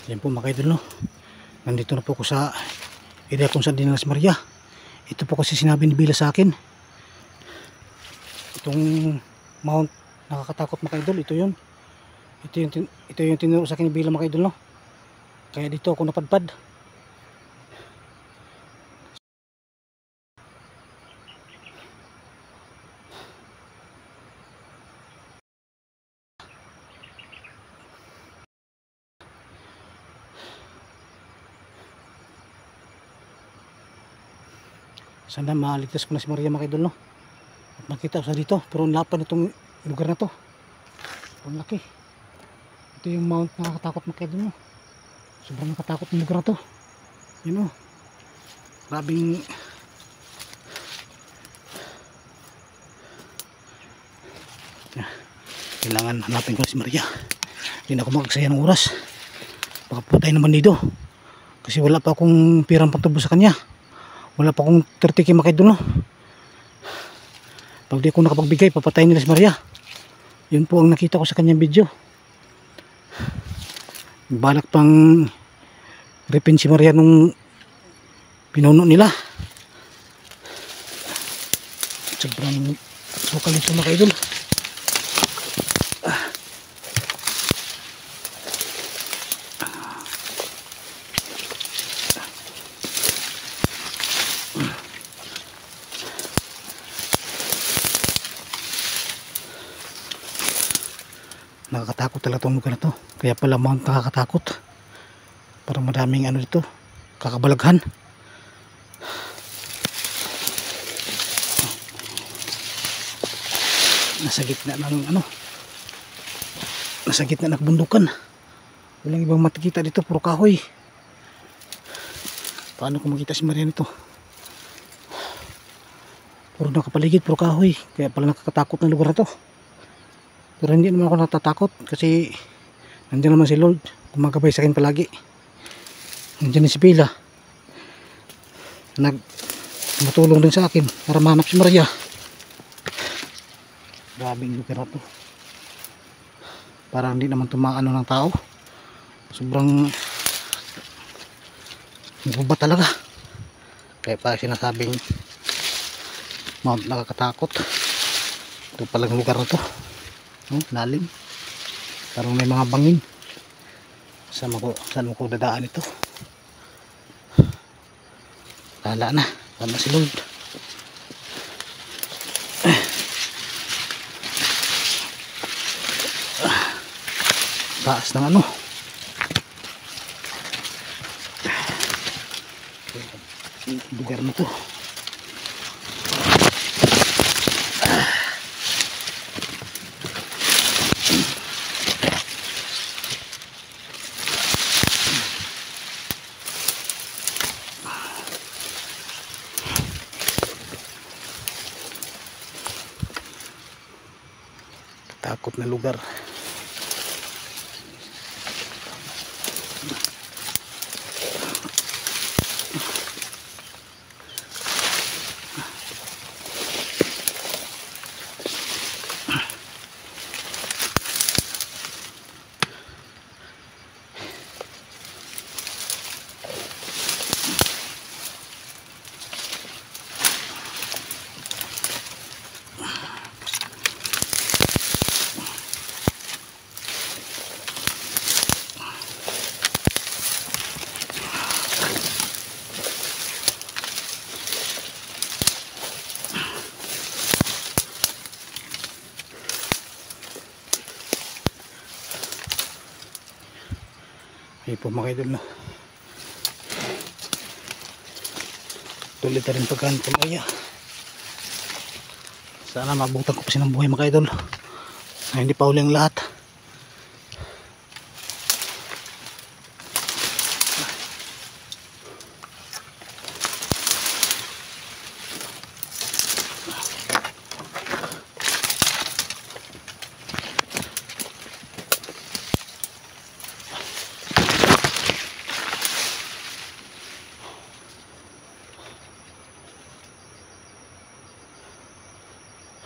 Yan po mga idol, no? Nandito na po ako sa area kung saan din Las Maria. Ito po kasi sinabi ni Bila sa akin. Itong mount nakakatakot mga idol. Ito yun. Ito yung tinuro sa akin ni Bila mga idol, no? Kaya dito ako napadpad. Sana maligtas ko na si Maria mga idol, no? At makita ko sa dito. Pero ang lapad itong lugar na to. Ang laki. Ito yung mount na nakakatakot mga idol, no? Sobrang nakatakot yung lugar na to. Yun, no? Grabing kailangan hanapin ko na si Maria. Hindi na ako magagsaya ng oras. Baka putay naman dito. Kasi wala pa akong pirang pagtubo sa kanya. Wala pa akong 30k mga idol, no? Pag di ako nakapagbigay, papatayin nila si Maria. Yun po ang nakita ko sa kanyang video. Balak pang ripin si Maria nung pinuno nila. Sobrang sukal ito mga idol. Nakakatakot talaga itong lugar na to. Kaya pala mount nakakatakot. Parang madaming ano dito, kakabalaghan. Nasa gitna ng ano, nasa gitna ng bundukan. Walang ibang makikita dito, puro kahoy. Paano ko makita si Maria nito? Puro nakapaligid, puro kahoy. Kaya pala nakakatakot ng lugar na to. Pero hindi naman ako natatakot kasi nandiyan naman si Lord, gumagabay sa akin palagi. Nandiyan si Bila, tumutulong din sa akin para mahanap si Maria. Grabing lugar na to. Parang hindi naman tumaano ng tao. Sobrang gubat talaga. Kaya pa sinasabing mount nakakatakot. Ito palang lugar na to. Lalim. Parang may mga bangin. Saan ko dadaan ito? Lala na. Lala si Lord. Taas ng ano. Lugar na to. Takot na lugar. Ay po mga idol, no? Tuloy na rin pagkaan po Maria. Sana mabutan ko pa siya ng buhay mga idol. Ay, hindi pa uli ang lahat.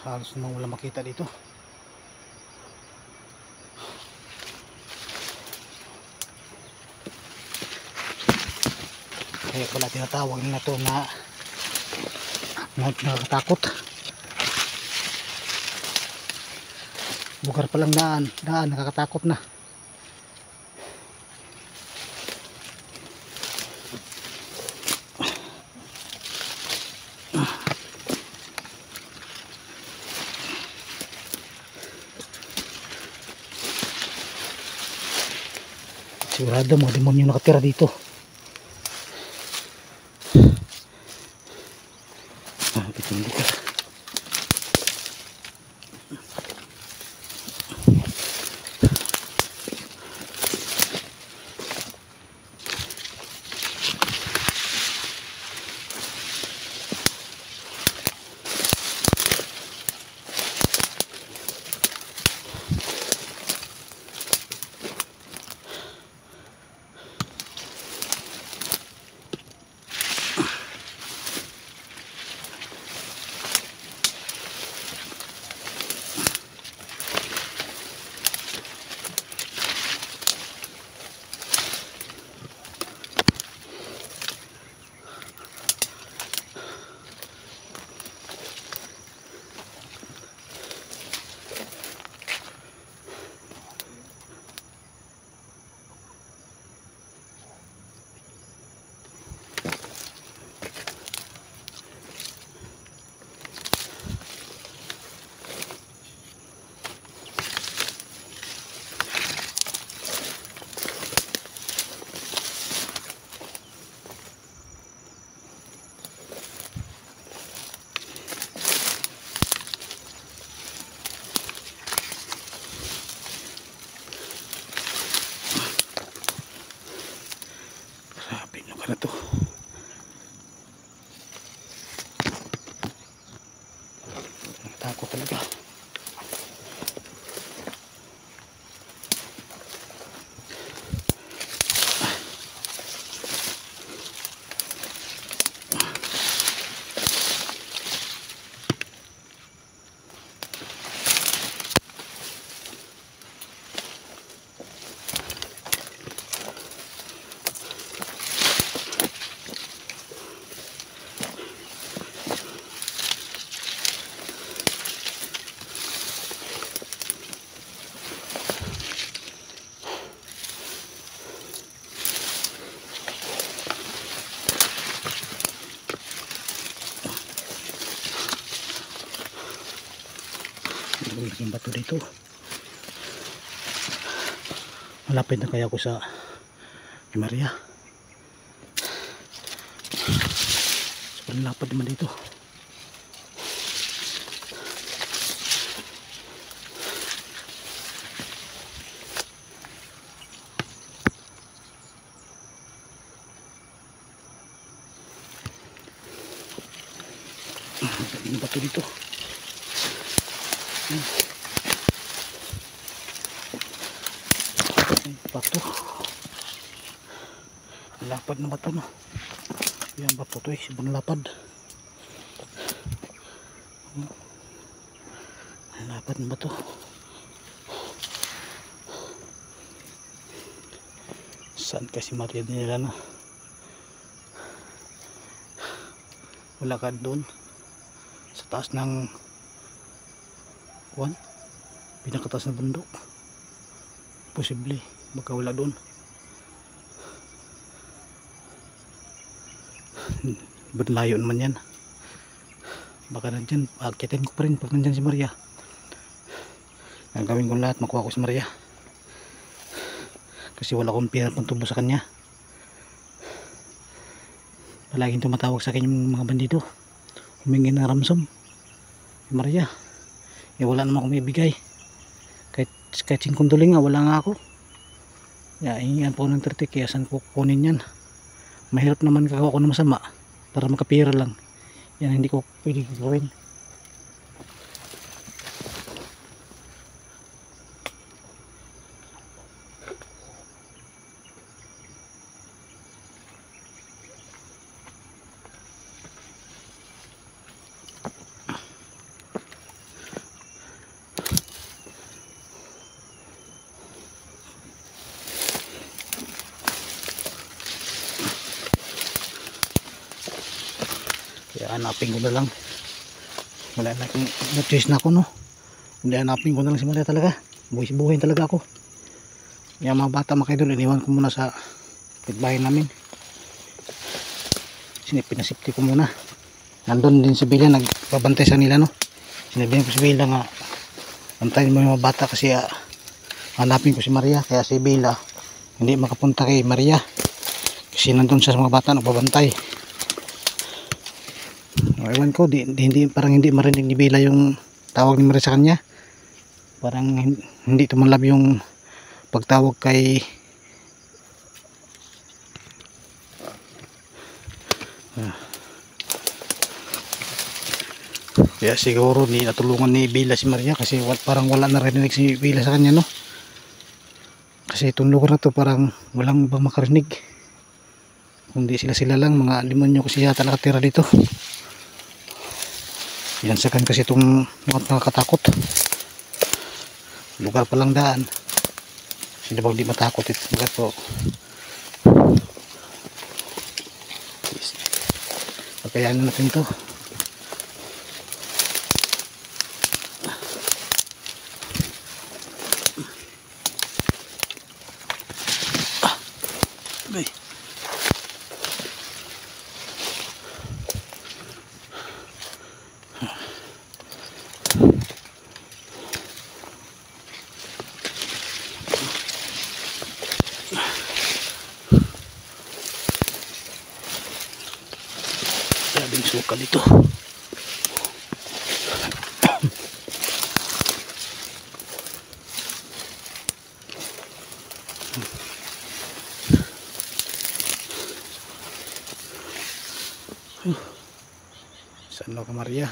Halos namang wala makita dito. kaya pala tinatawag nila to na nakakatakot. Lugar palang daan nakakatakot na. Sigurado mga demonyo nakatira dito. Pitong lugar. Ano to? Takot talaga. Yung bato dito. Malapit na kaya ako sa Maria. So, malapad naman dito. Yung bato dito. Bato, lapad na bato, no? Yan bato to, ibang lapad. Lapad na bato. Saan kasi Maria din nila, no? Wala ka doon sa taas ng pinakataas na bundok. Posible baka wala doon. Ba't layo naman yan? Baka nandyan, akitin ko pa rin pag nandyan si Maria. Gagawin ko lahat, makuha ko si Maria. Kasi wala akong pera pang tubo sa kanya. Palaging tumatawag sa akin yung mga bandido, humingi ng ransom si Maria. Wala naman akong ibigay. Kahit 5 doling nga, wala nga ako. Iingan po ng 30, kaya saan ko kukunin yan? Mahirap naman kagawa ko ng masama para makapira lang. Yan hindi ko pwede gawin. Kaya hanapin ko na lang. Wala na akong choice na ako, no. Hindi, hanapin ko na lang si Maria talaga. Buhay-buhayin talaga ako. Yung mga bata mga idol, iniwan ko muna sa pitbahay namin. Pinasipti ko muna. Nandun din si Bella, nagbabantay sa nila, no. Sinabihan ko si Bella nga bantayin mo yung mga bata kasi hanapin ko si Maria. Kaya si Bella hindi makapunta kay Maria kasi nandun siya sa mga bata nagbabantay. Ewan ko, parang hindi marinig ni Bella yung tawag ni Maria sa kanya. Parang hindi tumalab yung pagtawag kay kaya siguro natulungan ni Bella si Maria kasi parang wala na rinig si Bella sa kanya, no. Kasi itong lugar na to parang walang ibang makarinig kundi sila lang, mga demonyo kasi yata nakatira dito. Binansagan kasi itong mga nakakatakot. Lugar palang daan, sila bang di matakot ito lugar po. Pagkayaan natin to. Bay. Grabing suka dito. Saan ka Maria?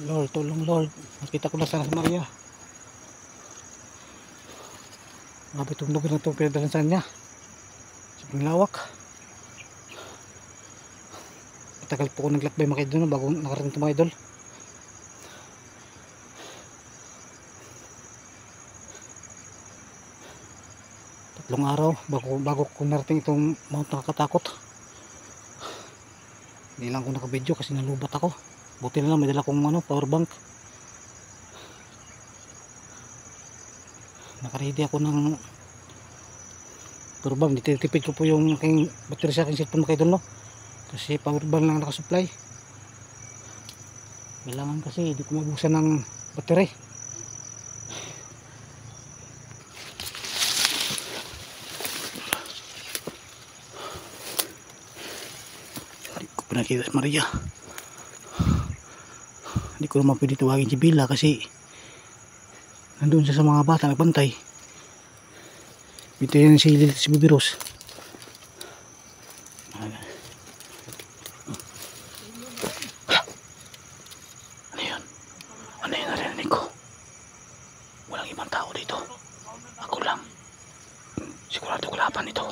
Lord, tulong Lord. Nakita ko na sana si Maria. Grabe itong lugar na itong pinadalansan niya. Sobrang lawak. Matagal po ako naglakbay mga idol bago nakarating ito mga idol. Tatlong araw bago ko narating itong Mount Nakakatakot. Hindi lang ako nakabidyo kasi nalubat ako. Buti na lang may dala kong power bank. Nakaready ako ng power bank. Dititipid ko po yung aking battery sa aking cellphone mga idol, no? Kasi power bank lang nakasupply. Kailangan kasi hindi ko mabusan ng battery. Hindi ko pinakita si Maria. Hindi ko naman pwede tawagin si Bella kasi nandun siya sa mga bata nagbantay. Ito yan si Lilith si Bibiros. Ano yun? Ano yun narinig ko? Walang ibang tao dito. Ako lang. Sigurado ko laban ito.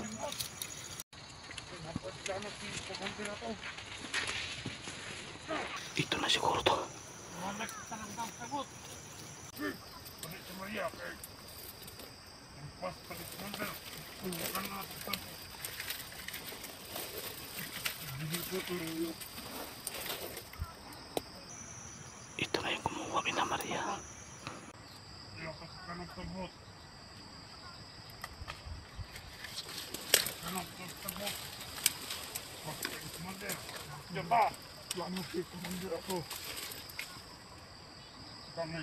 Ito na siguro to. Ito na yung kumuha ni Maria. Diba? Ano kita mandir ako? Kami,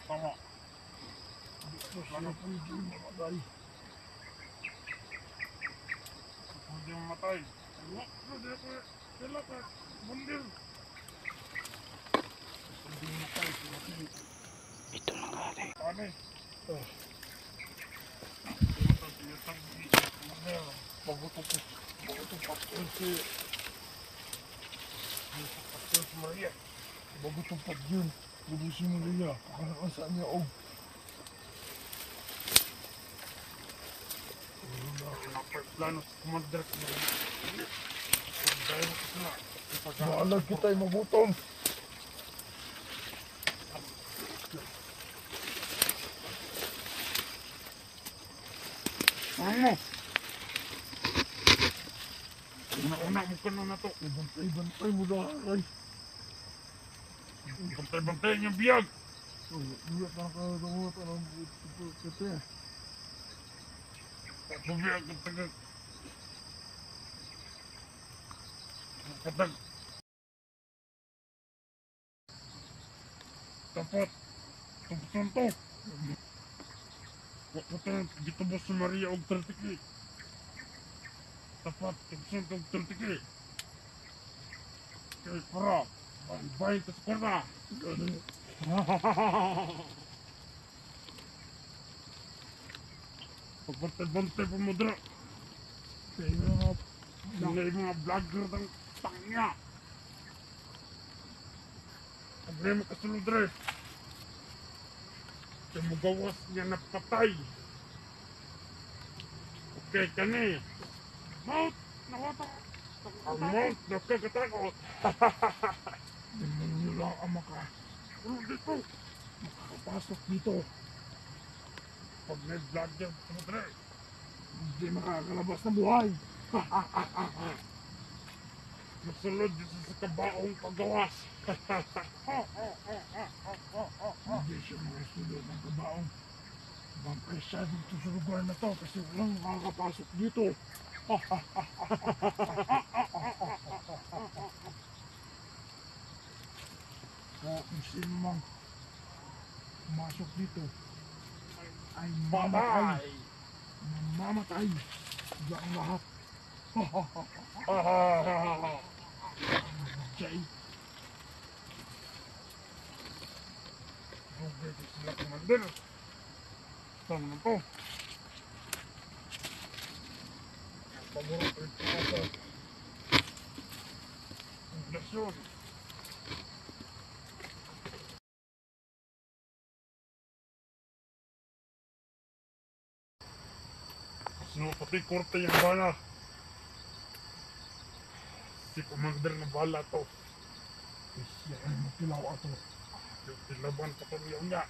sama. Ano po yung mamatay? Hindi mamatay. Ano? Hindi ako. Sila ka. Mandir. Hindi mamatay. Ito na nga rin. Ano? Bago ito po. Bago ito po. Sus Maria. Bago tupad yun. Lubusin mo niya. Kakanaan saan niya og. Plano sa kumadrat mo. Dahil ko sila. Maalag kita'y magutom. Ano? Una-una mo ka na to. Ibantay mo na ay. Bantay-bantay niyang biyag. Iya ka nakadungot. Anong kete. Pabiyag ang tagag. Patag. Tapat. Tubusan to. Patag. Gitubos si Maria og 30 tapat. Tubusan to og 30 kay para. Bahay-bahay ka sa kwarta. Pagbantay-bantay pa mo dra. Kaya mga vlogger ng tangya. Problema ka sulod dre. Kaya mo gawas niya na patay. Okay ka ni. Mount! Nawata! Ang mount! Nakakatakot! Tingnan niyo lang ang Ano dito? makakapasok dito. Pag may vlogger ka mo dre. Hindi makakalabas na buhay. Masulod dito sa kabaong paggawas. Hindi siya makasulod ng kabaong. Bangkay siya dito sa lugar na to kasi walang makakapasok dito. Kaya kung sino mang pumasok dito ay mamatay. Mamamatay. Diyan ang lahat. Jay. Dugay ko sila commander. Saan naman to? Paguro ko ito ako. Inflasyon. Sino pati korte yung bala? Si commander ng bala to. Siya ay makilaw ato. Yung tilaban pa tuloy niya.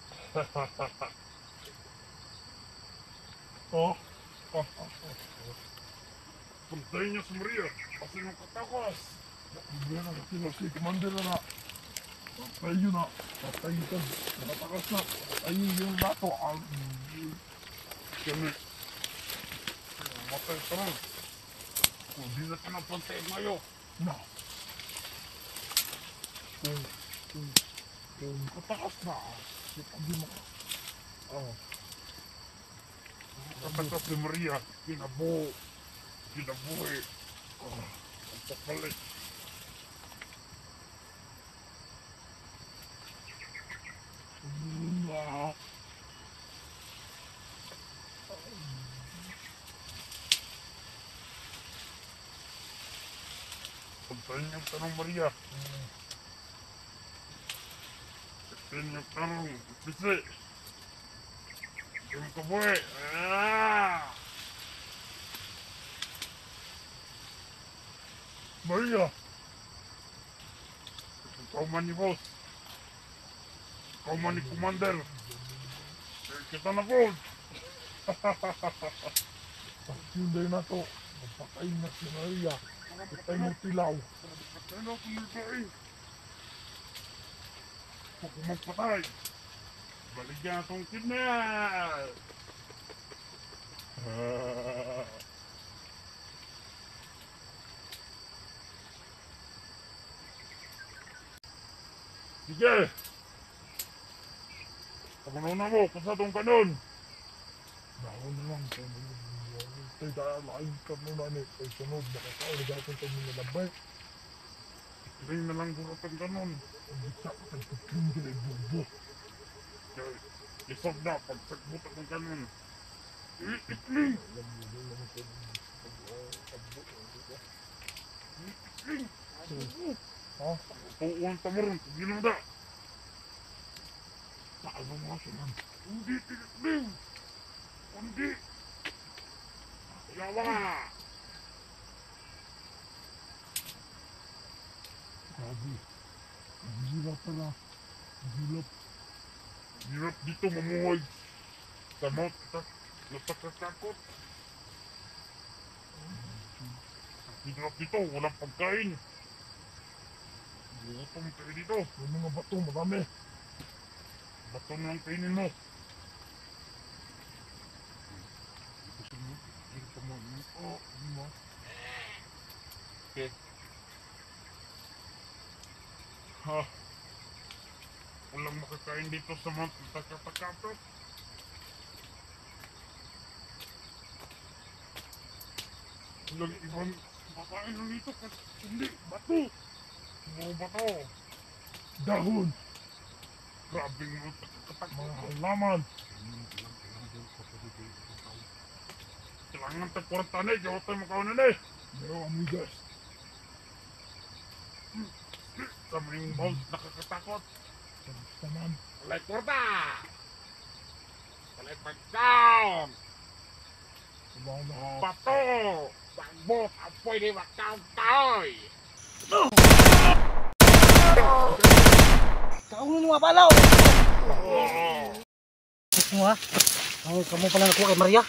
Oh. Puntay niya sa Maria. Kasi nung katakos. Hindi na makilaw si Commander na. Patay yun na. Patay yun. Nakatakas na. Patay yun na to. Kami. Matay ka lang. Kung di na ka na puntay ngayon. Na. Kung nakatakas na. Hindi mo. Katakas ni Maria. Kinabuhi. Ang papalit. Na. Puntayin yung tanong Maria. Puntayin yung tanong. Bisi. Yung kabuhi. Maria. Ikaw man ni boss. Ikaw man ni commander. Kita na po. Pagsunday na to. Magpatay na si Maria. Patay mo tilaw. Ano kung nagkain? Kung magpatay. Baligyan atong kidnap. Sige. Pagkano mo, pasadong kanon. Dahon na lang. Tay dahil lain ka muna ni. Tay sunod. Nakakao na dahil kang mga labay. Hindi na lang duratan kanon. Hindi ka pagpapinggil ay bubo. Kaya isog na pagsagbut akong kanon. Ikling! Alam mo din naman ko. Pag-abot. Ikling! Ha? Tuuan tamaron, ginunda. Paano nga sila? Hindi tinakliw. Hindi. Yawa. Grabe. Ang hirap pala. Ang hirap. Hirap dito mamuhay. Sa mount, napakatakot. Ang hirap dito, walang pagkain. Gutom kayo dito. Yung mga bato, marami. Bato na lang kainin mo. Oh, ano mo? Okay. Ha. Walang makakain dito sa Mount Takapakapot. Walang ibang makain lang dito kasi hindi, bato. Mga bato. Dahon. Grabe mga takapakapot. Mga halaman. Kailangan tayo kwarta na eh, gawa tayo makaunan eh. Pero amigas. Sama yung Mount nakakatakot. Tapos naman. Walay kwarta! Walay pagkaon! Wala na. Bato! Sagbot! Ang pwede magkautoy! Kaunin mo nga palaw! Oh! Mo ha? Kamu pala nakuha kay Maria.